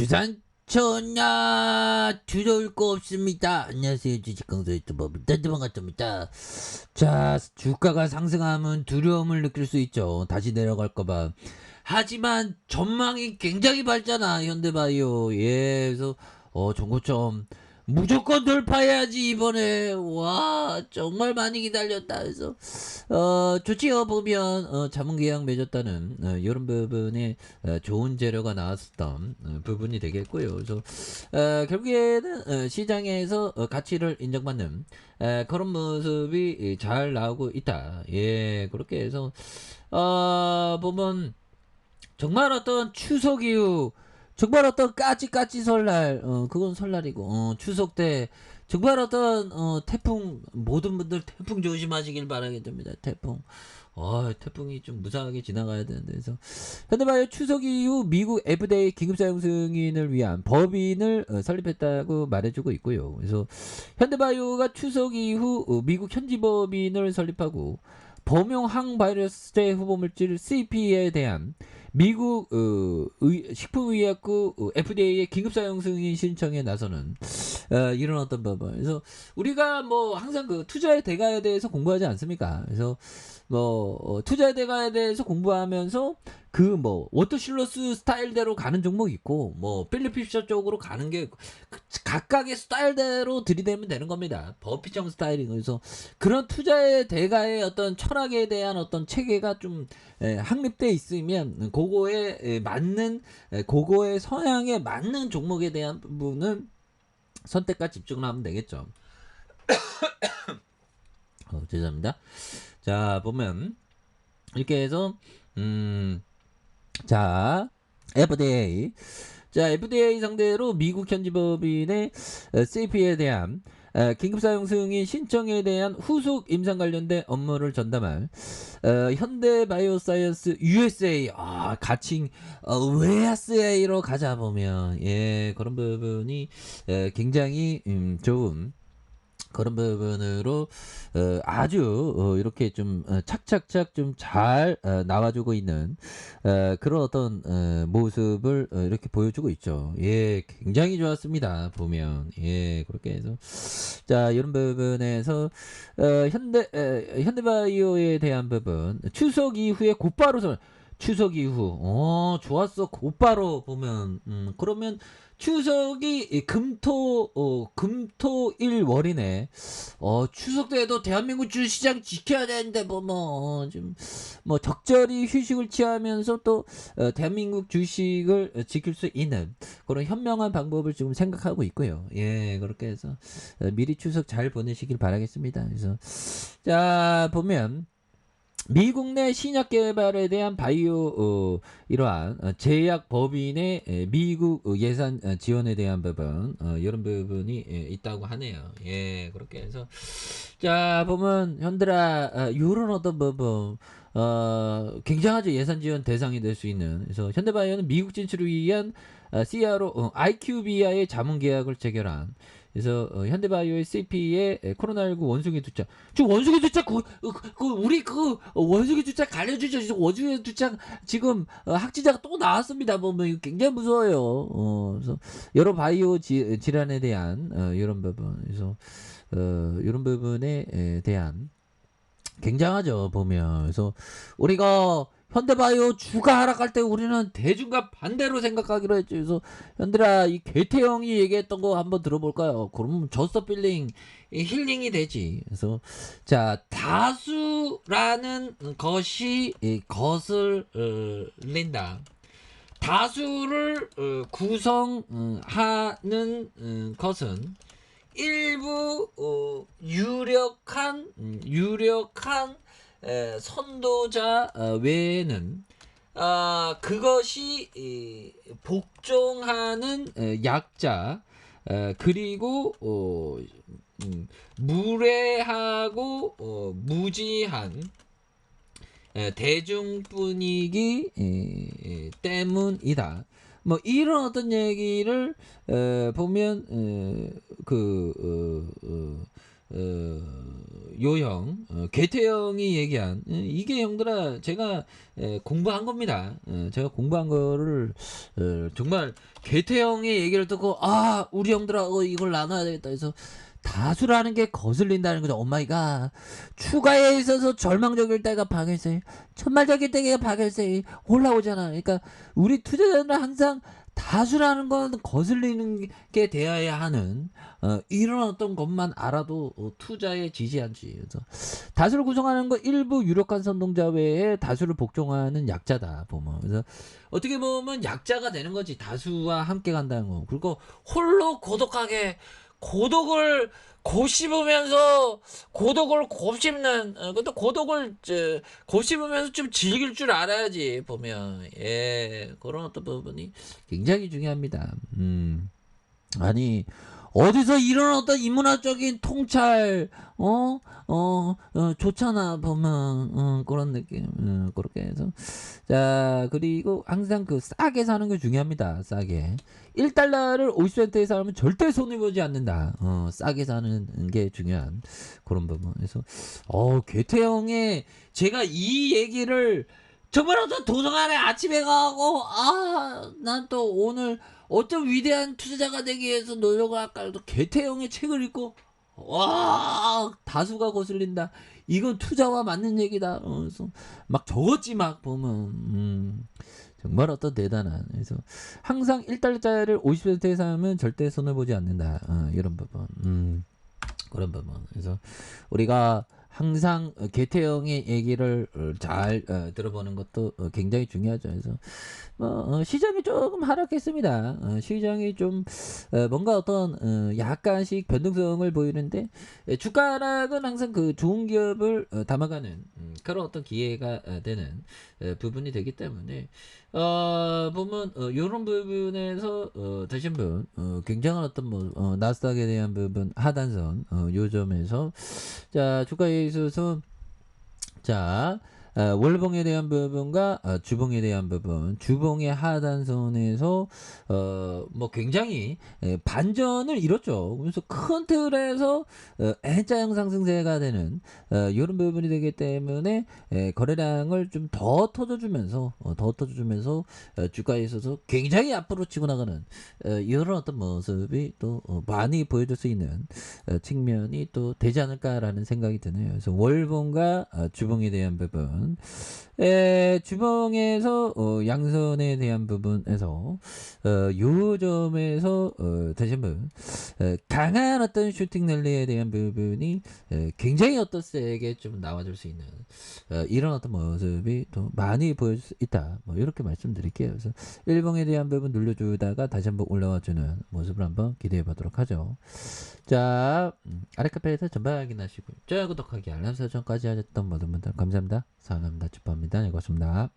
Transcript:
주산 전야 두려울 거 없습니다. 안녕하세요, 주식강사 유튜버 반갑습니다. 자, 주가가 상승하면 두려움을 느낄 수 있죠. 다시 내려갈까봐. 하지만 전망이 굉장히 밝잖아, 현대바이오. 예, 그래서 정고점 무조건 돌파해야지 이번에. 와, 정말 많이 기다렸다. 그래서 좋지요. 보면 자문계약 맺었다는 이런 부분에 좋은 재료가 나왔었던 부분이 되겠고요. 그래서 결국에는 시장에서 가치를 인정받는 그런 모습이 잘 나오고 있다. 예, 그렇게 해서 보면 정말 어떤 추석 이후 정말 어떤 까치 설날 그건 설날이고 추석 때 정말 어떤 태풍 모든 분들 태풍 조심하시길 바라겠습니다. 태풍 태풍이 좀 무상하게 지나가야 되는데. 그래서 현대바이오 추석 이후 미국 FDA 긴급 사용 승인을 위한 법인을 설립했다고 말해주고 있고요. 그래서 현대바이오가 추석 이후 미국 현지 법인을 설립하고 범용 항바이러스제 후보물질 CP에 대한 미국 식품의약국 FDA의 긴급사용 승인 신청에 나서는 이런 어떤 부분. 그래서 우리가 뭐 항상 그 투자의 대가에 대해서 공부하지 않습니까? 그래서 뭐 투자의 대가에 대해서 공부하면서 그 뭐 워터실러스 스타일대로 가는 종목이 있고 뭐 필리피셔 쪽으로 가는 게 각각의 스타일대로 들이대면 되는 겁니다. 버피정 스타일이. 그래서 그런 투자의 대가의 어떤 철학에 대한 어떤 체계가 좀 확립돼 있으면 그거에 맞는 그거의 성향에 맞는 종목에 대한 부분은 선택과 집중을 하면 되겠죠. 죄송합니다. 자, 보면 이렇게 해서 자, FDA. 자, FDA 상대로 미국 현지 법인의 CP에 대한 긴급사용 승인 신청에 대한 후속 임상 관련된 업무를 전담할 현대바이오사이언스 USA 가칭 웨아스A로 가자 보면 예, 그런 부분이 굉장히 좋은 그런 부분으로 아주 이렇게 좀 착착착 좀 잘 나와주고 있는 그런 어떤 모습을 이렇게 보여주고 있죠. 예, 굉장히 좋았습니다. 보면 예, 그렇게 해서 자, 이런 부분에서 현대바이오에 대한 부분 추석 이후에 곧바로 추석 이후 좋았어. 곧바로 보면 그러면 추석이 금토일 월이네. 추석 때에도 대한민국 주시장 지켜야 되는데 보면 좀 뭐 적절히 휴식을 취하면서 또 대한민국 주식을 지킬 수 있는 그런 현명한 방법을 지금 생각하고 있고요. 예, 그렇게 해서 미리 추석 잘 보내시길 바라겠습니다. 그래서 자, 보면 미국 내 신약 개발에 대한 바이오 이러한 제약 법인의 미국 예산 지원에 대한 부분 이런 부분이 있다고 하네요. 예, 그렇게 해서 자, 보면 현대라 이런 어떤 부분 굉장하죠. 예산 지원 대상이 될 수 있는. 그래서 현대바이오는 미국 진출을 위한 CRO IQVIA의 자문 계약을 체결한. 그래서 현대바이오의 CP의 코로나19 원숭이 투자. 지금 원숭이 투자 우리 원숭이 투자 가려주죠. 지금 원숭이 투자 지금 학지자가 또 나왔습니다. 보면 이거 굉장히 무서워요. 그래서 여러 바이오 질환에 대한 이런 부분. 그래서 이런 부분에 대한 굉장하죠. 보면 그래서 우리가 현대바이오 주가 하락할 때 우리는 대중과 반대로 생각하기로 했죠. 그래서 현대라 이 괴태형이 얘기했던 거 한번 들어볼까요? 그러면 저스트 필링 힐링이 되지. 그래서 자, 다수라는 것이 거슬린다. 다수를 구성하는 것은 일부 유력한 선도자 외에는 그것이 복종하는 약자 그리고 무례하고 무지한 대중분위기 때문이다. 뭐 이런 어떤 얘기를 보면 요형 괴태형이 얘기한 이게 형들아 제가 공부한 겁니다. 제가 공부한 거를 정말 괴태형의 얘기를 듣고 아 우리 형들아 이걸 나눠야 되겠다 해서 다수라는 게 거슬린다는 거죠. 오마이갓. 추가에 있어서 절망적일 때가 박일세, 천말적일 때가 박일세 올라오잖아. 그러니까 우리 투자자들은 항상 다수라는 건 거슬리는 게 되어야 하는 이런 어떤 것만 알아도 투자에 지지한지. 그래서 다수를 구성하는 거 일부 유력한 선동자 외에 다수를 복종하는 약자다 보면. 그래서 어떻게 보면 약자가 되는 거지. 다수와 함께 간다는 거. 그리고 홀로 고독하게 고독을 고씹으면서 고독을 곱씹는 근데 고독을 고씹으면서 좀 즐길 줄 알아야지 보면 그런 어떤 부분이 굉장히 중요합니다. 아니 어디서 이런 어떤 인문학적인 통찰 좋잖아 보면 그런 느낌 그렇게 해서 자 그리고 항상 그 싸게 사는 게 중요합니다. 싸게 1달러를 50센트에 사면 절대 손해보지 않는다. 싸게 사는 게 중요한 그런 부분. 그래서 괴태형의 제가 이 얘기를 정말 어떤 도서관에 아침에 가고 난 또 오늘 어떤 위대한 투자자가 되기 위해서 노력을 할까 또 괴태형의 책을 읽고 와 다수가 거슬린다. 이건 투자와 맞는 얘기다. 그래서 막 적었지 막 보면 정말 어떤 대단한. 그래서 항상 1달러짜리를 50센트에 사면 절대 손을 보지 않는다. 이런 부분. 그런 부분. 그래서 우리가 항상 괴태형의 얘기를 잘 들어보는 것도 굉장히 중요하죠. 그래서 시장이 조금 하락했습니다. 시장이 좀 뭔가 어떤 약간씩 변동성을 보이는데 주가 하락은 항상 그 좋은 기업을 담아가는 그런 어떤 기회가 되는 부분이 되기 때문에 보면 이런 부분에서 다시 한번 굉장한 어떤 나스닥에 대한 부분 하단선 요점에서 자 주가에 있어서 자 월봉에 대한 부분과 주봉에 대한 부분, 주봉의 하단선에서 뭐 굉장히 반전을 이뤘죠. 그래서 큰 틀에서 N자형 상승세가 되는 이런 부분이 되기 때문에 거래량을 좀 더 터져주면서 주가에 있어서 굉장히 앞으로 치고 나가는 이런 어떤 모습이 또 많이 보여줄 수 있는 측면이 또 되지 않을까라는 생각이 드네요. 그래서 월봉과 주봉에 대한 부분 주봉에서 양선에 대한 부분에서 요 점에서 다시 한번 강한 어떤 슈팅 랠리에 대한 부분이 굉장히 어떤 세게 좀 나와줄 수 있는 이런 어떤 모습이 또 많이 보여줄 수 있다. 뭐 이렇게 말씀드릴게요. 그래서 일봉에 대한 부분 눌러주다가 다시 한번 올라와주는 모습을 한번 기대해 보도록 하죠. 자 아래카페에서 전방 확인하시고 좋아요 구독하기 알람 설정까지 하셨던 모든 분들 감사합니다. 사랑합니다. 축복합니다. 네, 고맙습니다.